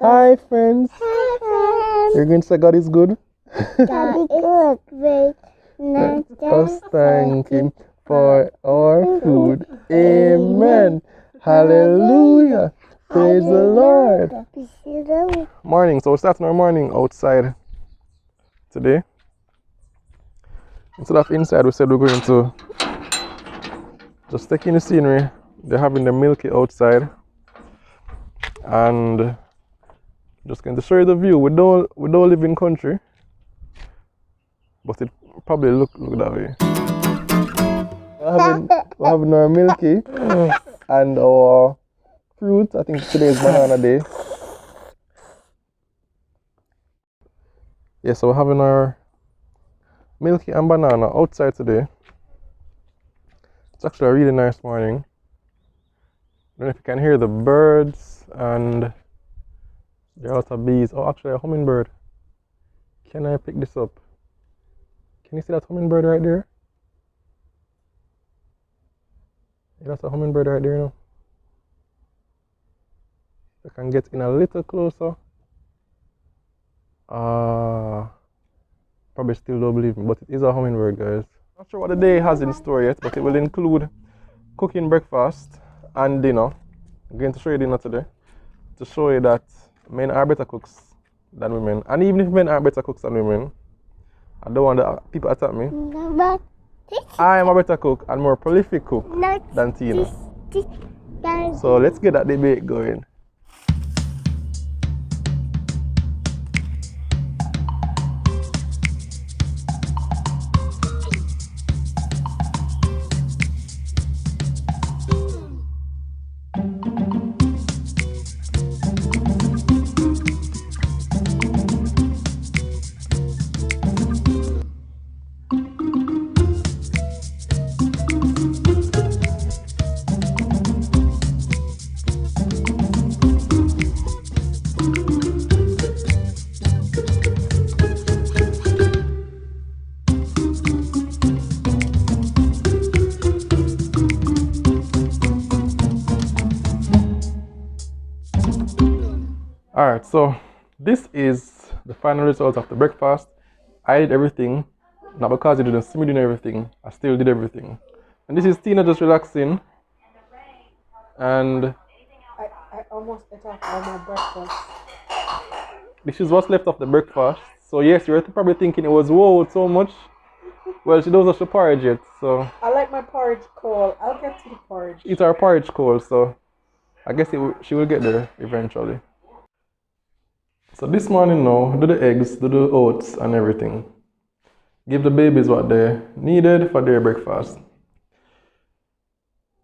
Hi, friends. Hi, friends. You're going to say God is good? God is good. Wait, Let us thank Him for our food. Amen. Hallelujah. Praise the Lord. Morning. So we're starting our morning outside today. Instead of inside, we said we're going to just take in the scenery. They're having the milky outside. And just going to show you the view. We don't live in country, but it probably look that way. We're having our milky and our fruit. I think today is banana day. Yeah, so we're having our milky and banana outside today. It's actually a really nice morning. I don't know if you can hear the birds, and there are a lot of bees. Oh, actually a hummingbird. Can I pick this up? Can you see that hummingbird right there? Yeah, that's a hummingbird right there now. I can get in a little closer. Probably still don't believe me, but it is a hummingbird, guys. Not sure what the day has in store yet, but it will include cooking breakfast and dinner. I'm going to show you dinner today to show you that men are better cooks than women. And even if men are better cooks than women, I don't want the people attack me. I am a better cook and more prolific cook than Tina. So let's get that debate going. Alright, so this is the final result of the breakfast. I did everything, not because you didn't see me doing everything, I still did everything. And this is Tina just relaxing. And I almost ate off all my breakfast. this is what's left of the breakfast. So yes, you're probably thinking it was whoa, so much. Well, she doesn't have porridge yet, so I like my porridge cold. I'll get to the porridge. it's our porridge cold, so I guess she will get there eventually. So this morning now, do the eggs, do the oats and everything. Give the babies what they needed for their breakfast.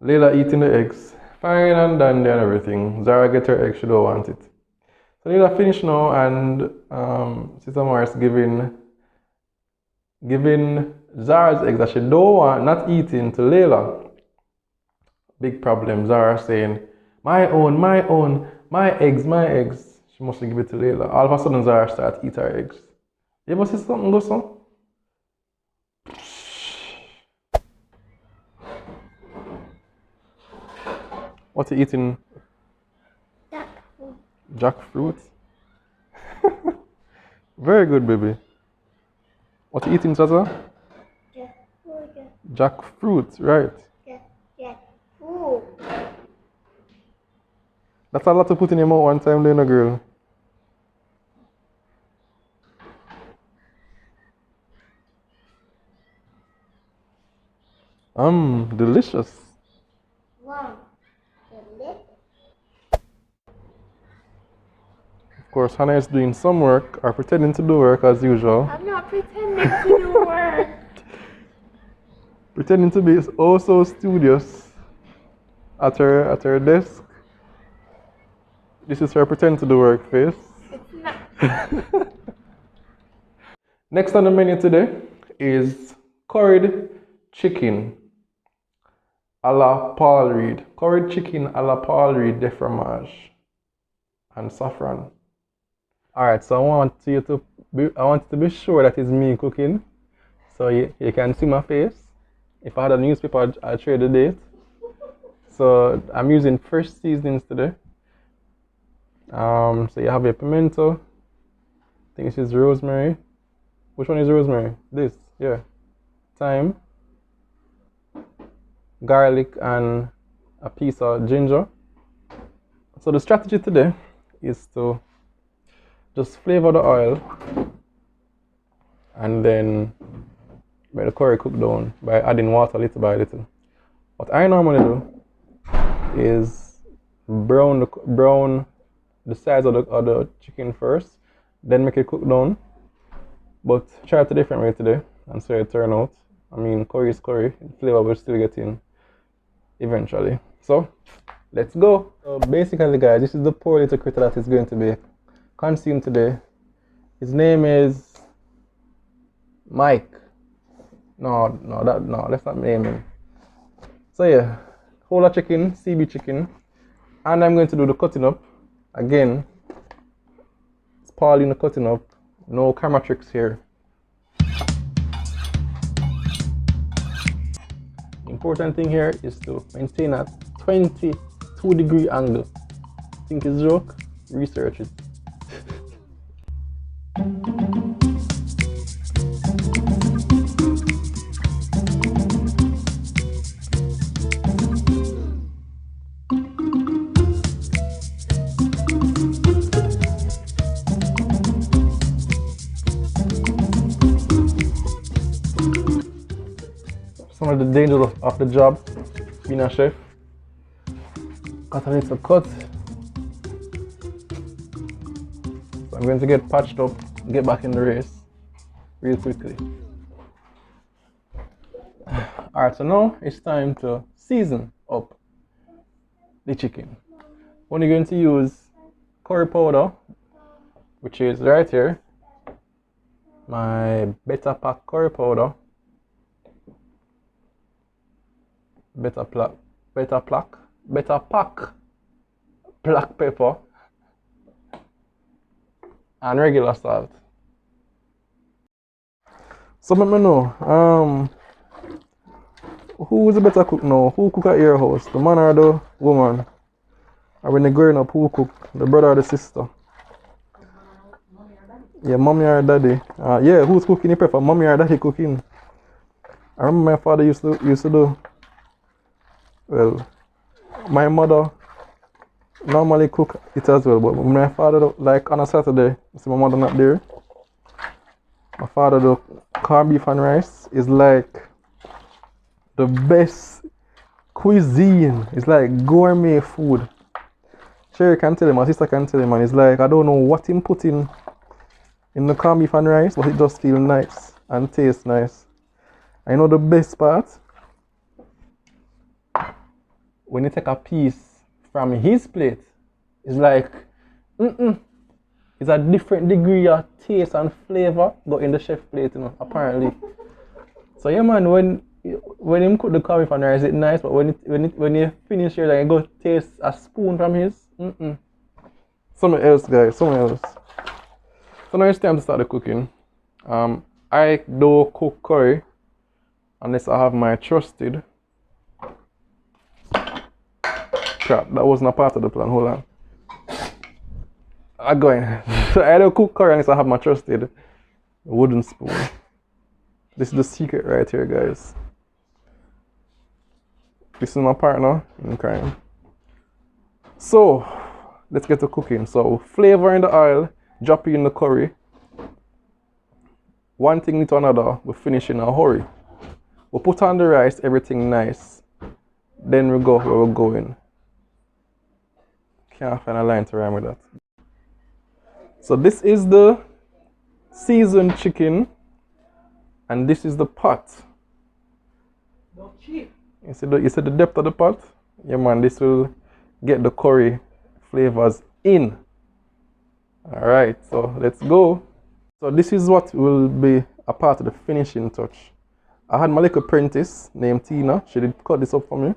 Layla eating the eggs, fine and dandy and everything. Zara get her eggs, she don't want it. So Layla finished now, and Sister Morris giving Zara's eggs that she don't want, not eating, to Layla. Big problem. Zara saying, my own, my eggs. She must give it to Layla. All of a sudden, Zara starts eating her eggs. You ever see something go so? What are you eating? Jackfruit. Very good, baby. What are you eating, Zaza? Jackfruit, right. Jackfruit. That's a lot to put in your mouth one time, then, girl. Delicious. Wow. Delicious. Of course, Hannah is doing some work, or pretending to do work as usual. I'm not pretending to do work. Pretending to be oh so studious at her desk. This is her pretend to do work face. It's not. Next on the menu today is curried chicken a la Paul Reed. Curried chicken a la Paul Reed de fromage and saffron. Alright, so I want you to be sure that it's me cooking. So you can see my face. If I had a newspaper, I'd share the date. So I'm using fresh seasonings today. So you have a pimento. I think this is rosemary. Which one is rosemary? This, yeah. Thyme, garlic, and a piece of ginger. So the strategy today is to just flavor the oil and then make the curry cook down by adding water little by little. What I normally do is brown the sides of the chicken first, then make it cook down. But try it a different way today and see how it turn out. I mean, curry is curry, flavor will still get in eventually. So let's go. So basically, guys, this is the poor little critter that is going to be consumed today. His name is Mike. No, let's not name him. So yeah, whole of chicken, CB chicken, and I'm going to do the cutting up. Again, it's Pauline cutting up. No camera tricks here. The important thing here is to maintain a 22-degree angle. Think it's a joke? Research it. Some of the dangers of the job, being a chef. Got a little cut. So I'm going to get patched up, get back in the race real quickly. Alright, so now it's time to season up the chicken. Only going to use curry powder, which is right here. My Better Pack curry powder. Better Pack black pepper, and regular salt. So let me know, who is a better cook now? Who cook at your house? The man or the woman? Or when they're growing up, who cook? The brother or the sister? Yeah, mommy or daddy. Yeah, who's cooking you prefer? Mommy or daddy cooking? I remember my father used to do. Well, my mother normally cook it as well, but when my father, like on a Saturday, see my mother not there, my father do corned beef and rice is like the best cuisine. It's like gourmet food. Sherry can tell him, my sister can tell him, and it's like, I don't know what him put in the corned beef and rice, but it just feels nice and tastes nice. I know the best part, when you take a piece from his plate, it's like, it's a different degree of taste and flavor go in the chef plate, you know, apparently. So yeah, man, when him cook the corned beef and rice, it's nice, but when you finish here, like, you go taste a spoon from his, something else, guys, something else. So now it's time to start the cooking. I don't cook curry unless I have my trusted. Crap, that wasn't a part of the plan. Hold on. I'm going. So I don't cook curry unless I have my trusted wooden spoon. This is the secret right here, guys. This is my partner in crime. So let's get to cooking. So flavor in the oil, drop in the curry. One thing to another, we finish in a hurry. We put on the rice, everything nice. Then we go where we're going. Can't find a line to rhyme with that. So this is the seasoned chicken, and this is the pot. Don't cheat. You see the depth of the pot? Yeah, man, this will get the curry flavors in. All right, so let's go. So this is what will be a part of the finishing touch. I had my little apprentice named Tina. She did cut this up for me.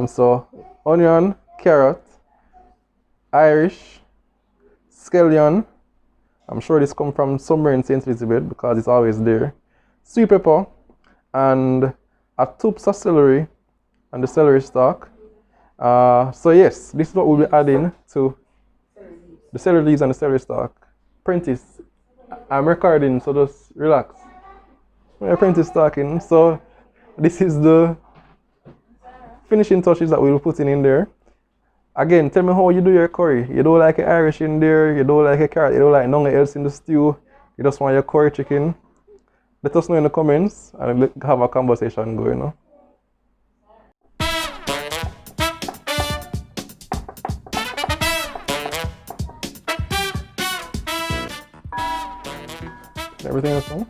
So onion, carrot, Irish, scallion. I'm sure this comes from somewhere in St. Elizabeth because it's always there. Sweet pepper, and a tubes of celery and the celery stalk. So yes, this is what we'll be adding to the celery leaves and the celery stalk. Prentice, I'm recording, so just relax. My apprentice talking. So this is the finishing touches that we'll put in there. Again, tell me how you do your curry. You don't like an Irish in there, you don't like a carrot, you don't like nothing else in the stew. You just want your curry chicken. Let us know in the comments and let's have a conversation going on. Everything else done?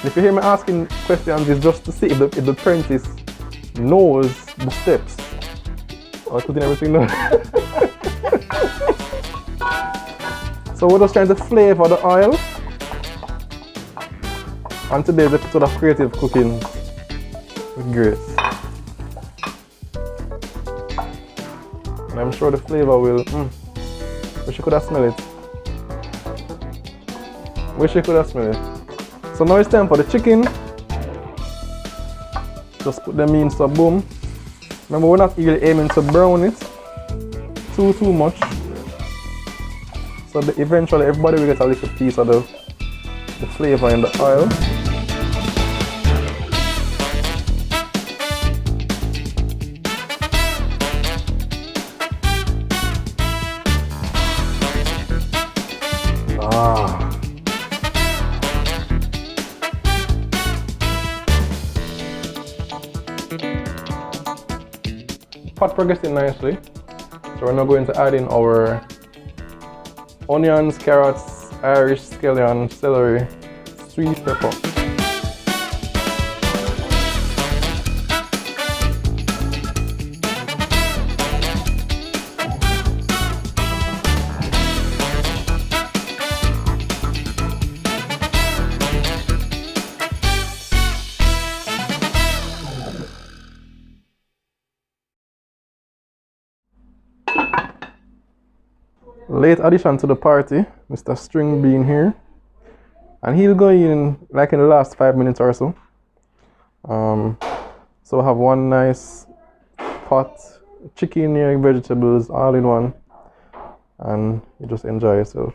If you hear me asking questions, it's just to see if the apprentice knows the steps. I was putting everything down. So we're just trying to flavor the oil. And today's episode of Creative Cooking with Grace. And I'm sure the flavor will... Wish you could have smelled it. Wish you could have smelled it. So now it's time for the chicken. Just put them in, so boom. Remember, we're not really aiming to brown it too much. So eventually everybody will get a little piece of the flavor in the oil. Pot progressing nicely, so we're now going to add in our onions, carrots, Irish scallion, celery, sweet pepper. Late addition to the party, Mr. String Bean here, and he'll go in like in the last 5 minutes or so. So have one nice pot, chicken here, vegetables, all in one, and you just enjoy yourself.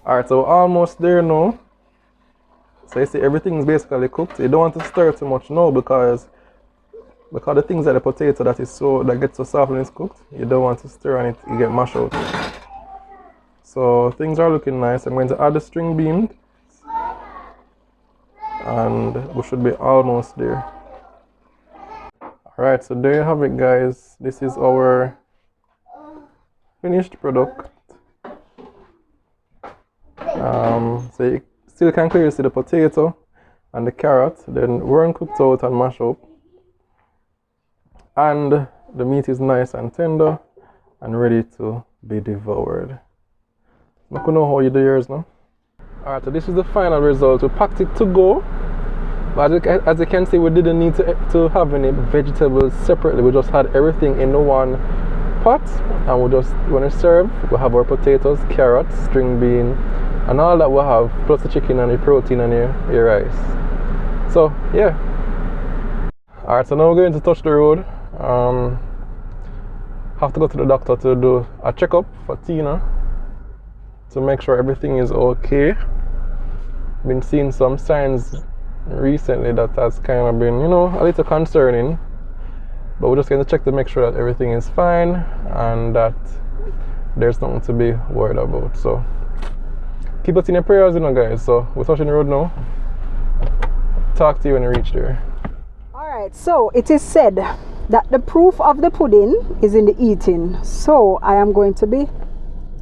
Alright, so almost there now. So you see everything's basically cooked. You don't want to stir too much now because the things like the potato that gets so soft when it's cooked, you don't want to stir on it, you get mashed out. So things are looking nice. I'm going to add the string beans and we should be almost there. Alright, so there you have it, guys. This is our finished product. So you still can clearly see the potato and the carrot. They weren't cooked out and mashed up. And the meat is nice and tender and ready to be devoured. I don't know how you do yours now. Alright, so this is the final result. We packed it to go. But as you can see, we didn't need to have any vegetables separately. We just had everything in the one pot. And when we serve, we have our potatoes, carrots, string bean, and all that we have, plus the chicken and the protein and your rice. So, yeah. Alright, so now we're going to touch the road. Have to go to the doctor to do a checkup for Tina to make sure everything is okay. Been seeing some signs recently that has kind of been, a little concerning, but we're just going to check to make sure that everything is fine and that there's nothing to be worried about. So keep us in your prayers, guys. So we're touching the road now. Talk to you when you reach there. Alright, so it is said that the proof of the pudding is in the eating. So I am going to be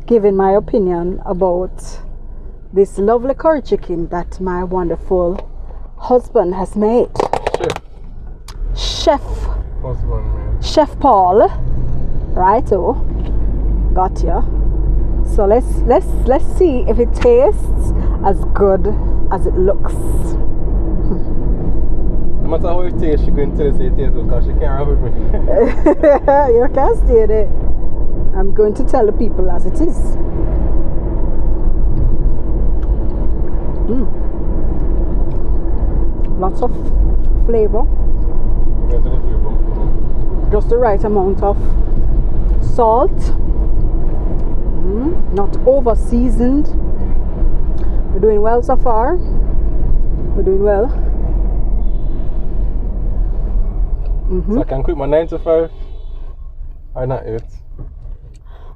giving my opinion about this lovely curry chicken that my wonderful husband has made. Chef Chef Paul, righto, gotcha. So let's see if it tastes as good as it looks. No matter how it tastes, she couldn't tell you it tastes good because she can't have it with me. You can't stay there. I'm going to tell the people as it is. Lots of flavor. We have to go through your bump. just the right amount of salt, not over seasoned. We're doing well so far. We're doing well. So I can quit my 9 to 5. Or not 8.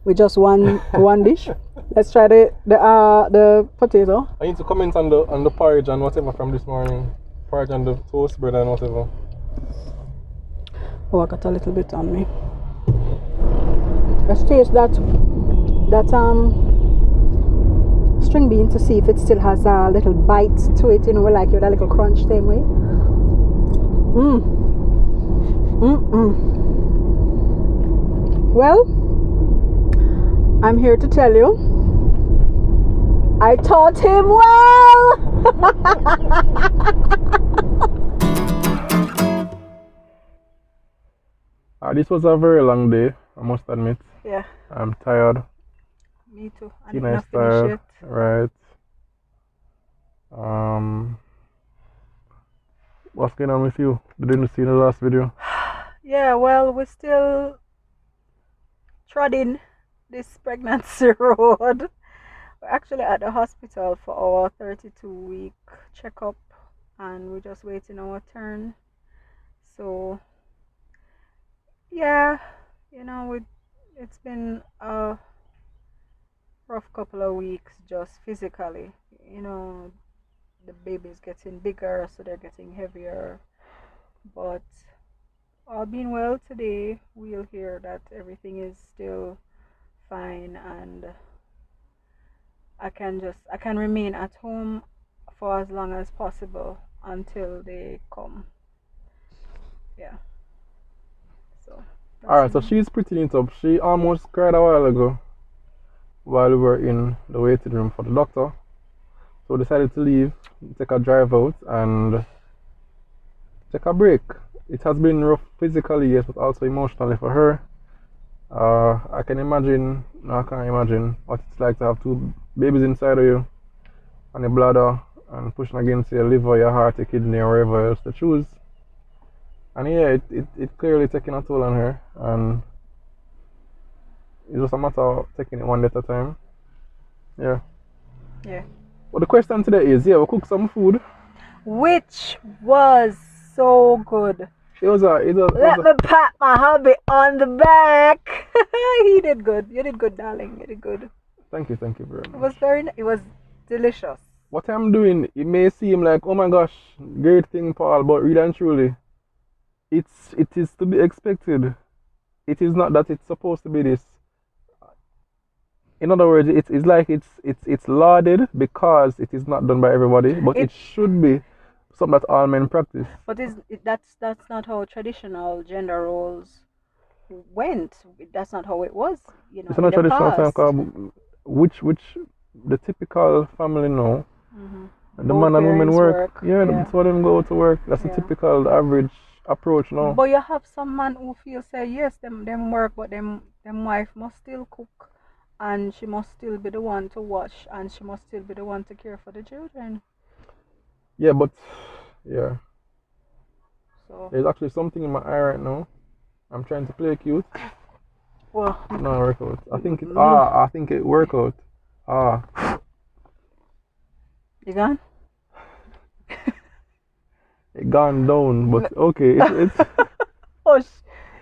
We just one dish. Let's try the potato. I need to comment on the porridge and whatever from this morning. Porridge and the toast bread and whatever. Oh, I got a little bit on me. Let's taste that string bean to see if it still has a little bite to it, you know, like with a little crunch same way. Well, I'm here to tell you, I taught him well. This was a very long day, I must admit. Yeah. I'm tired. Me too. I Tina didn't is finish tired. it. Right. What's going on with you? Didn't see the last video? Yeah, well, we're still treading this pregnancy road. We're actually at the hospital for our 32-week checkup, and we're just waiting our turn. So, yeah, you know, it's been a rough couple of weeks just physically. You know, the baby's getting bigger, so they're getting heavier. But all being well today, we'll hear that everything is still fine, and I can remain at home for as long as possible until they come. Yeah. So. Alright, so she's pretty neat up. She almost cried a while ago while we were in the waiting room for the doctor. So we decided to leave, take a drive out and take a break. It has been rough physically, yes, but also emotionally for her. I can't imagine what it's like to have 2 babies inside of you and your bladder and pushing against your liver, your heart, your kidney, or wherever else to choose. And yeah, it clearly taking a toll on her, and it's just a matter of taking it one day at a time. Yeah. Yeah. Well, the question today is, yeah, we cook some food. Which was so good. Let me pat my hubby on the back. He did good. You did good, darling. You did good. Thank you very much. It was delicious. What I'm doing, it may seem like, oh my gosh, great thing, Paul, but really and truly, it is to be expected. It is not that it's supposed to be this. In other words, it's like it's lauded because it is not done by everybody, but it should be something that all men practice. But that's not how traditional gender roles went. That's not how it was. You know, it's not traditional time called which the typical family know. The Both man and woman work. Yeah, yeah. that's why them go to work. That's the typical average approach now. But you have some man who feel say yes, them work, but them wife must still cook, and she must still be the one to watch, and she must still be the one to care for the children. Yeah, but yeah. So there's actually something in my eye right now. I'm trying to play cute. Well, no work out. I think it work out. You gone? It gone down, but okay. It's oh,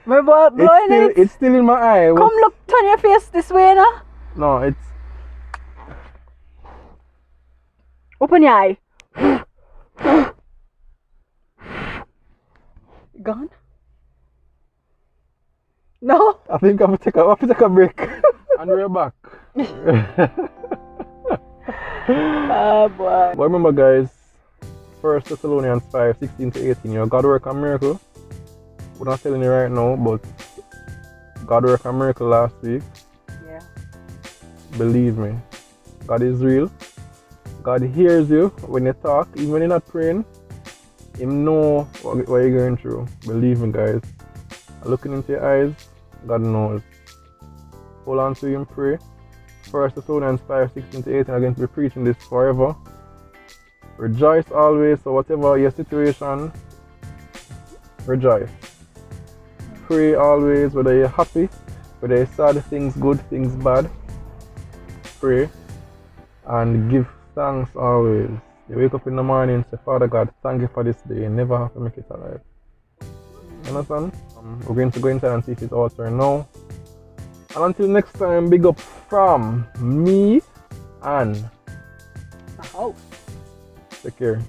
remember blowing it? It's still in my eye. Come look, turn your face this way now. No, it's. Open your eye. Gone? No? I think I have to take a break. And we're back. Boy. But remember, guys, 1 Thessalonians 5:16-18, God work a miracle. We're not telling you right now, but God worked a miracle last week. Yeah. Believe me, God is real. God hears you when you talk, even when you're not praying. He knows what you're going through. Believe me, guys. Looking into your eyes, God knows. Hold on to Him, pray. 1 Thessalonians 5:16-18, I'm going to be preaching this forever. Rejoice always, so whatever your situation, rejoice. pray always, whether you're happy, whether you're sad, things good, things bad. Pray and give thanks always. You wake up in the morning, say, Father God, thank you for this day. You never have to make it alive. You understand? We're going to go inside and see if it's altar now. And until next time, big up from me and Oh. take care.